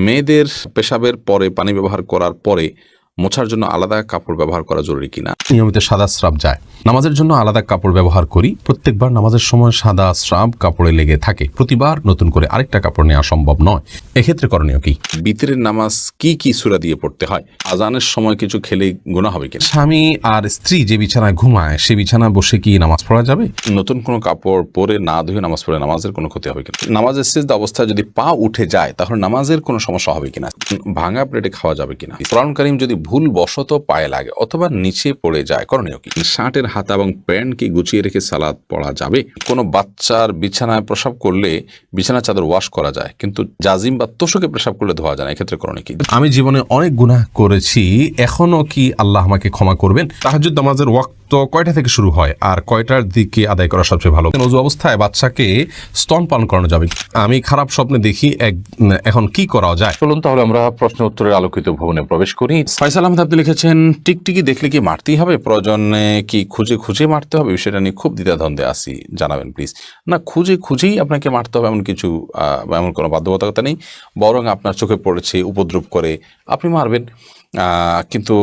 মেয়েদের পেশাবের পরে পানি ব্যবহার করার পরে মোছার জন্য আলাদা কাপড় ব্যবহার করা জরুরি কিনা? নিয়মিত সাদা স্রাব যায়, নামাজের জন্য আলাদা কাপড় ব্যবহার করি। প্রত্যেকবার নামাজের সময় সাদা স্রাব কাপড়ে লেগে থাকে, প্রতিবার নতুন করে আরেকটা কাপড় নেওয়া সম্ভব নয়। এক্ষেত্রে করণীয় কি? বিতরের নামাজ কি কি সূরা দিয়ে পড়তে হয়? আজানের সময় কিছু খেলে গুনাহ হবে কিনা? স্বামী আর স্ত্রী যে বিছানায় ঘুমায় সে বিছানায় বসে কি নামাজ পড়া যাবে? নতুন কোনো কাপড় পরে না ধুয়ে নামাজ পড়ে নামাজের কোনো ক্ষতি হবে কিনা? নামাজের সিজদা অবস্থায় যদি পা উঠে যায় তাহলে নামাজের কোনো সমস্যা হবে কিনা? ভাঙা প্লেটে খাওয়া যাবে কিনা? কোরআন কারীম যদি ভুল বশত পায়ে লাগে অথবা নিচে পড়ে যায় করণীয় কি? শার্টের হাতা এবং প্যান্ট কি গুছিয়ে রেখে সালাত পড়া যাবে? কোনো বাচ্চার বিছানায় প্রসাব করলে বিছানার চাদর ওয়াশ করা যায়, কিন্তু জাজিম বা তোশকে প্রসাব করলে ধোয়া যায় না, এক্ষেত্রে করণীয় কি? আমি জীবনে অনেক গুনাহ করেছি, এখনো কি আল্লাহ আমাকে ক্ষমা করবেন? তাহাজ্জুদ নামাজের ওয়াক্ত কয়টা থেকে শুরু হয় আর কয়টার দিকে আদায় করা সবচেয়ে ভালো? ওযু অবস্থায় বাচ্চাকে স্তনপান করানো যাবে? আমি খারাপ স্বপ্নে দেখি, এখন কি করা যায়? চলুন তাহলে আমরা প্রশ্ন উত্তরের আলোকিত ভবনে প্রবেশ করি। ফয়সাল আহমেদ আপনি লিখেছেন, টিকটিকি দেখলে কি মারতেই হবে? প্রয়োজনে কি খুঁজে খুঁজে মারতে হবে? বিষয়টা নিয়ে খুব দ্বিধাদ্বন্দ্বে আছি, জানাবেন প্লিজ। না, খুঁজে খুঁজেই আপনাকে মারতে হবে এমন কিছু এমন কোনো বাধ্যবাধকতা নেই, বরং আপনার চোখে পড়েছে উপদ্রব করে আপনি মারবেন, কিন্তু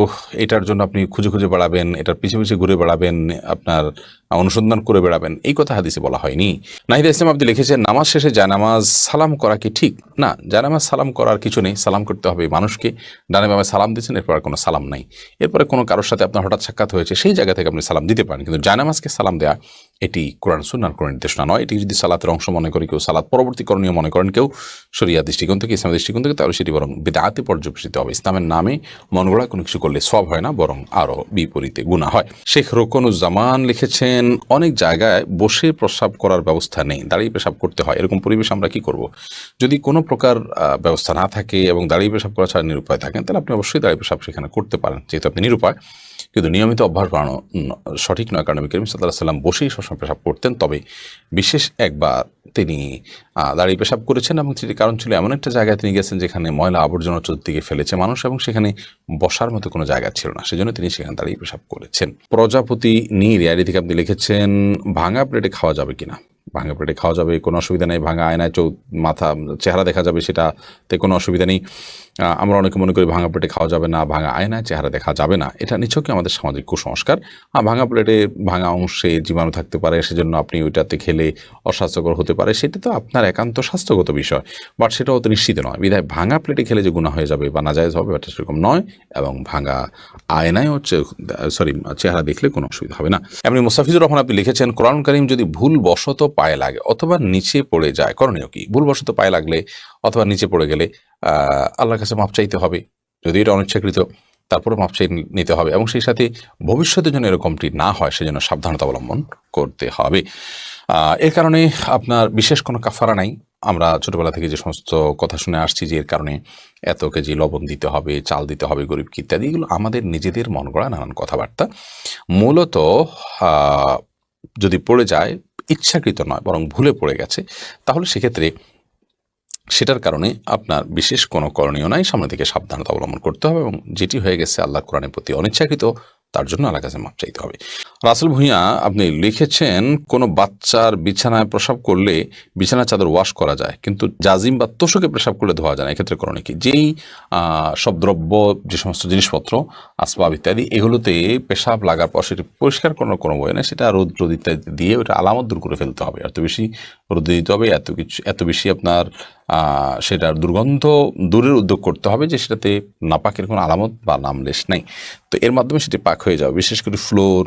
এটার জন্য আপনি খুঁজে খুঁজে বেড়াবেন, এটার পিছে পিছে ঘুরে বেড়াবেন, আপনার অনুসন্ধান করে বেড়াবেন, এই কথা হাদিসে বলা হয়নি। নাহিদা ইসলাম আপনি লিখেছেন, নামাজ শেষে জায়নামাজ সালাম করা কি ঠিক? না, জায়নামাজ সালাম করার কিছু নেই, সালাম করতে হবে মানুষকে। ডানে বামে সালাম দিচ্ছেন, এরপর কোনো সালাম নাই। এরপরে কোনো কারোর সাথে আপনার হঠাৎ সাক্ষাৎ হয়েছে, সেই জায়গা থেকে আপনি সালাম দিতে পারেন, কিন্তু জায়নামাজকে সালাম দেওয়া এটি কোরআন সুন্নাহর কোনো নির্দেশনা নয়। এটি যদি সালাতের অংশ মনে করে কেউ, সালাত পরবর্তী করণীয় মনে করেন কেউ শরিয়া দৃষ্টিকোণ থেকে, ইসলামের দৃষ্টিকোণ থেকে, তাহলে সেটি বরং বিদআতে পর্যবেসিত হবে। ইসলামের নামে মন গড়া কোনো কিছু করলে সওয়াব হয় না, বরং আরও বিপরীতে গুনাহ হয়। শেখ রোকনুজ্জামান লিখেছেন, অনেক জায়গায় বসে প্রস্রাব করার ব্যবস্থা নেই, দাঁড়িয়ে পেশাব করতে হয়, এরকম পরিবেশ আমরা কি করব? যদি কোনো প্রকার ব্যবস্থা না থাকে এবং দাঁড়িয়ে পেশাব করা ছাড়া নিরুপায় থাকেন, তাহলে আপনি অবশ্যই দাঁড়িয়ে পেশাব সেখানে করতে পারেন, যেহেতু আপনি নিরুপায়। কিন্তু নিয়মিত অভ্যাস বাড়ানো সঠিক নয়, কারণ নবী করিম সাল্লাল্লাহু আলাইহি ওয়াসাল্লাম বসেই সবসময় পেশাব করতেন। তবে বিশেষ একবার তিনি দাঁড়িয়ে পেশাব করেছেন, এবং সেটি কারণ ছিল এমন একটা জায়গায় তিনি গেছেন যেখানে ময়লা আবর্জনা চতুর্দিকে ফেলেছে মানুষ, এবং সেখানে বসার মতো কোনো জায়গা ছিল না, সেজন্য তিনি সেখানে দাঁড়িয়ে পেশাব করেছেন। প্রজাপতি নীর আইডি থেকে আপনি লিখেছেন, ভাঙা প্লেটে খাওয়া যাবে কিনা? ভাঙা প্লেটে খাওয়া যাবে, কোনো অসুবিধা নেই। ভাঙা আয়নায় মাথা চেহারা দেখা যাবে, সেটাতে কোনো অসুবিধা নেই। আমরা অনেকে মনে করি ভাঙা প্লেটে খাওয়া যাবে না, ভাঙা আয়নায় চেহারা দেখা যাবে না, এটা নিছকই আমাদের সামাজিক কুসংস্কার। ভাঙা প্লেটে ভাঙা অংশে জীবাণু থাকতে পারে, সেজন্য আপনি ওইটাতে খেলে অস্বাস্থ্যকর হতে পারে, সেটা তো আপনার একান্ত স্বাস্থ্যগত বিষয়, বাট সেটাও তো নিশ্চিত নয়। বিধায় ভাঙা প্লেটে খেলে যে গুনাহ হয়ে যাবে বা নাজায়েজ হবে, এটা সেরকম নয়, এবং ভাঙা আয়নায় চেহারা দেখলে কোনো অসুবিধা হবে না। এমনি মুস্তাফিজুর রহমান আপনি লিখেছেন, কোরআন কারীম যদি ভুল বশত পায়ে লাগে অথবা নিচে পড়ে যায় করণীয় কি? ভুল বশত পায়ে লাগলে অথবা নিচে পড়ে গেলে আল্লাহর কাছে মাপ চাইতে হবে, যদি এটা অনিচ্ছাকৃত, তারপরে মাপ চাই নিতে হবে, এবং সেই সাথে ভবিষ্যতের জন্য এরকমটি না হয় সেজন্য সাবধানতা অবলম্বন করতে হবে। এর কারণে আপনার বিশেষ কোনো কাফারা নাই। আমরা ছোটবেলা থেকে যে সমস্ত কথা শুনে আসছি যে এর কারণে এত কেজি লবণ দিতে হবে, চাল দিতে হবে গরিবকে ইত্যাদি, এগুলো আমাদের নিজেদের মন গড়া নানান কথাবার্তা। মূলত যদি পড়ে যায়, ইচ্ছাকৃত নয় বরং ভুলে পড়ে গেছে, তাহলে সেক্ষেত্রে সেটার কারণে আপনার বিশেষ কোনো করণীয় নাই, সামনে থেকে সাবধানতা অবলম্বন করতে হবে, এবং যেটি হয়ে গেছে আল্লাহ কোরআনের প্রতি অনিচ্ছাকৃত, তার জন্য আল্লাহর কাছে মাপ চাইতে হবে। রাসেল ভূঁইয়া আপনি লিখেছেন, কোনো বাচ্চার বিছানায় প্রসাব করলে বিছানার চাদর ওয়াশ করা যায়, কিন্তু জাজিম বা তোশকে প্রসাব করলে ধোয়া যায় না, এক্ষেত্রে করণীয় কি? যেই সব দ্রব্য, যে সমস্ত জিনিসপত্র, আসবাব ইত্যাদি, এগুলোতে পেশাব লাগার পর সেটি পরিষ্কার করার কোনো বই নেই, সেটা রোদ ইত্যাদি দিয়ে ওটা আলামত দূর করে ফেলতে হবে। এত বেশি রোদে দিতে হবে, এত বেশি আপনার সেটার দুর্গন্ধ দূরের উদ্যোগ করতে হবে যে সেটাতে নাপাকের কোনো আলামত বা নামলেশ নেই, তো এর মাধ্যমে সেটি পাক হয়ে যাবে। বিশেষ করে ফ্লোর,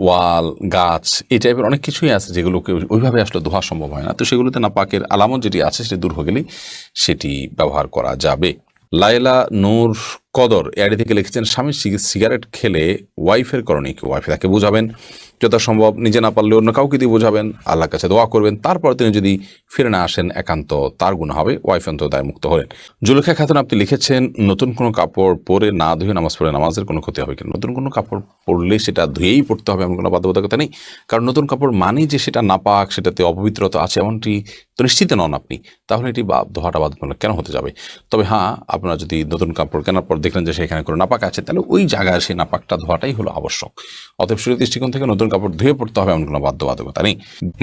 ওয়াল, গাছ, এই টাইপের অনেক কিছুই আছে যেগুলোকে ওইভাবে আসলে ধোয়া সম্ভব হয় না, তো সেগুলোতে নাপাকের আলামত যেটি আছে সেটি দূর হয়ে গেলেই সেটি ব্যবহার করা যাবে। লাইলা নূর কদর এআইডি থেকে লিখেছেন, স্বামী সিগারেট খেলে ওয়াইফের করণীয় কি? ওয়াইফ তাকে বোঝাবেন, যথাসম্ভব নিজে না পারলে অন্য কাউকে দিয়ে বোঝাবেন, আল্লাহর কাছে দোয়া করবেন, তারপর তিনি যদি ফিরে না আসেন একান্ত তার গুনাহ হবে, ওয়াইফ অন্তত দায়মুক্ত হলেন। জুলেখা খাতুন আপনি লিখেছেন, নতুন কোনো কাপড় পরে না ধুয়ে নামাজ পড়ে নামাজের কোনো ক্ষতি হবে কিনা? নতুন কোনো কাপড় পরলে সেটা ধুয়েই পড়তে হবে এমন কোনো বাধ্যবাধকতা নেই, কারণ নতুন কাপড় মানেই যে সেটা নাপাক, সেটাতে অপবিত্রতা আছে এমনটি তো নিশ্চিত নন আপনি, তাহলে এটি ধোয়াটা বাধ্যতামূলক কেন হতে যাবে? তবে হ্যাঁ, আপনারা যদি নতুন কাপড় কেনার পর দেখলেন যে সেখানে কোনো নাপাক আছে, তাহলে ওই জায়গায় সেই নাপাকটা ধোয়াটাই হলো আবশ্যক। অতএব শরীয়ত দৃষ্টিকোণ থেকে নতুন কাপড় ধুয়ে পড়তে হবে এমন কোনো বাধ্যবাধকতা নেই।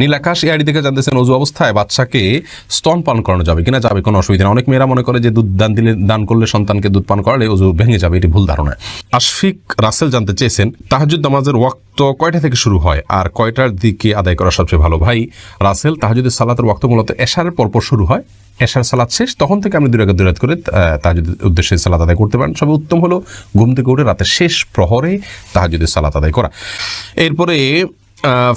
নীলাকাশ এআইডি থেকে জানতেছেন অজু অবস্থায় বাচ্চাকে স্তন পান করানো যাবে কিনা? যাবে, কোনো অসুবিধা নেই। অনেক মেয়েরা মনে করে যে দুধ দান করলে সন্তানকে দুধ পান করালে অজু ভেঙে যাবে, এটি ভুল ধারণা। আশফিক রাসেল জানতে চেয়েছেন তাহাজ্জুদ নামাজের ওয়াক্ত কয়টা থেকে শুরু হয় আর কয়টার দিকে আদায় করা সবচেয়ে ভালো? ভাই রাসেল, তাহাজ্জুদের সালাতের ওয়াক্ত মূলত এশারের পরপর শুরু হয়, এশার সালাত শেষ, তখন থেকে আপনি 2 রাকাত 2 রাকাত করে তাহাজ্জুদের উদ্দেশ্যে সালাত আদায় করতে পারেন। সবে উত্তম হলো ঘুম থেকে উঠে রাতের শেষ প্রহরে তাহাজ্জুদের সালাত আদায় করা। এরপরে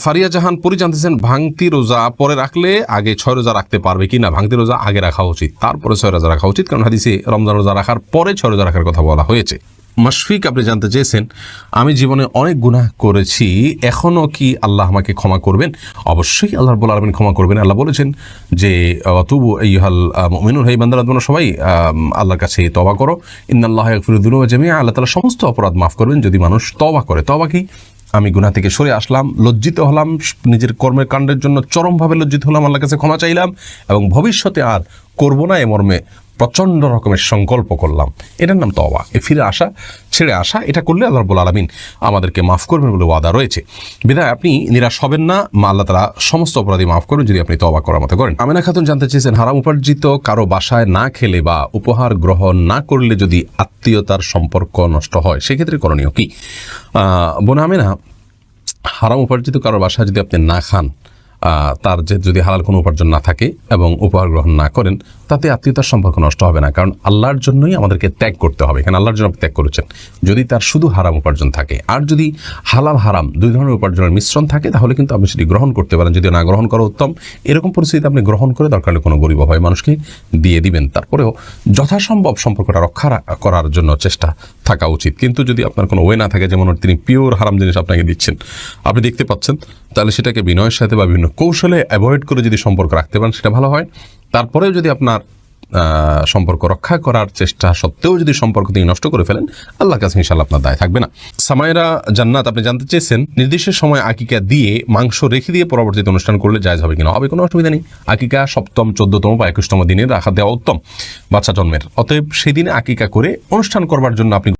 ফারিয়া জাহান পরি জানতেছেন ভাঙতি রোজা পরে রাখলে আগে 6 রোজা রাখতে পারবে কি না? ভাঙতি রোজা আগে রাখা উচিত, তারপরে 6 রোজা রাখা উচিত, কারণ হাদিসে রমজান রোজা রাখার পরে 6 রোজা রাখার কথা বলা হয়েছে। মাশফিক আপনি জানতে চেয়েছেন আমি জীবনে অনেক গুনাহ করেছি, এখনও কি আল্লাহ আমাকে ক্ষমা করবেন? অবশ্যই আল্লাহ রাব্বুল আলামিন ক্ষমা করবেন। আল্লাহ বলেছেন যে তুবু আইয়ুহাল মুমিনুন, হে বান্দারা তোমরা সবাই আল্লাহর কাছে তওবা করো, ইন্নাল্লাহা ইয়াগফিরুয যুনুবা জামিআ, আল্লাহ তাআলা সমস্ত অপরাধ মাফ করবেন যদি মানুষ তওবা করে। তওবা কি? আমি গুনাহ থেকে সরে আসলাম, লজ্জিত হলাম, নিজের কর্মের কাণ্ডের জন্য চরমভাবে লজ্জিত হলাম, আল্লাহর কাছে ক্ষমা চাইলাম এবং ভবিষ্যতে আর করব না এ মর্মে প্রচণ্ড রকমের সংকল্প করলাম। এটার নাম তওবা। ফিরে আসা, ছেড়ে আসা, এটা করলে আল্লাহ রাব্বুল আলামিন আমাদেরকে মাফ করবেন বলে ওয়াদা রয়েছে। বিধায় আপনি নিরাশ হবেন না, আল্লাহ তাআলা সমস্ত অপরাধী মাফ করবেন যদি আপনি তওবা করার মতো করেন। আমিনা খাতুন জানতে চেয়েছেন হারাম উপার্জিত কারো বাসায় না খেলে বা উপহার গ্রহণ না করলে যদি আত্মীয়তার সম্পর্ক নষ্ট হয় সেক্ষেত্রে করণীয় কি? বোন আমিনা, হারাম উপার্জিত কারোর বাসায় যদি আপনি না খান, তার যে যদি হালাল কোনো উপার্জন না থাকে এবং উপহার গ্রহণ না করেন, তাতে আত্মীয়তার সম্পর্ক নষ্ট হবে না, কারণ আল্লাহর জন্যই আমাদেরকে ত্যাগ করতে হবে। এখানে আল্লাহর জন্য আপনি ত্যাগ করেছেন। যদি তার শুধু হারাম উপার্জন থাকে আর যদি হালাল হারাম 2 ধরনের উপার্জনের মিশ্রণ থাকে, তাহলে কিন্তু আপনি সেটি গ্রহণ করতে পারেন। যদি না গ্রহণ করা উত্তম, এরকম পরিস্থিতিতে আপনি গ্রহণ করে দরকার হলে কোনো গরিব হয় মানুষকে দিয়ে দিবেন। তারপরেও যথাসম্ভব সম্পর্কটা রক্ষা করার জন্য চেষ্টা থাকা উচিত। কিন্তু যদি আপনার কোনো ওয়ে না থাকে, যেমন তিনি পিওর হারাম জিনিস আপনাকে দিচ্ছেন, আপনি দেখতে পাচ্ছেন, তাহলে সেটাকে বিনয়ের সাথে বা বিভিন্ন কৌশলে অ্যাভয়েড করে যদি সম্পর্ক রাখতে পারেন সেটা ভালো হয়। তারপরেও যদি আপনার সম্পর্ক রক্ষা করার চেষ্টা সত্ত্বেও যদি সম্পর্ক তিনি নষ্ট করে ফেলেন, আল্লাহর কাছে ইনশাআল্লাহ আপনার দায় থাকবে না। সামাইরা জান্নাত আপনি জানতে চেয়েছেন নির্দিষ্ট সময় আকিকা দিয়ে মাংস রেখে দিয়ে পরবর্তীতে অনুষ্ঠান করলে জায়েজ হবে কিনা? হবে, কোনো অসুবিধা নেই। আকিকা 7ম, 14তম বা 21তম দিনে রাখা দেওয়া উত্তম বাচ্চা জন্মের। অতএব সেদিনে আকিকা করে অনুষ্ঠান করবার জন্য আপনি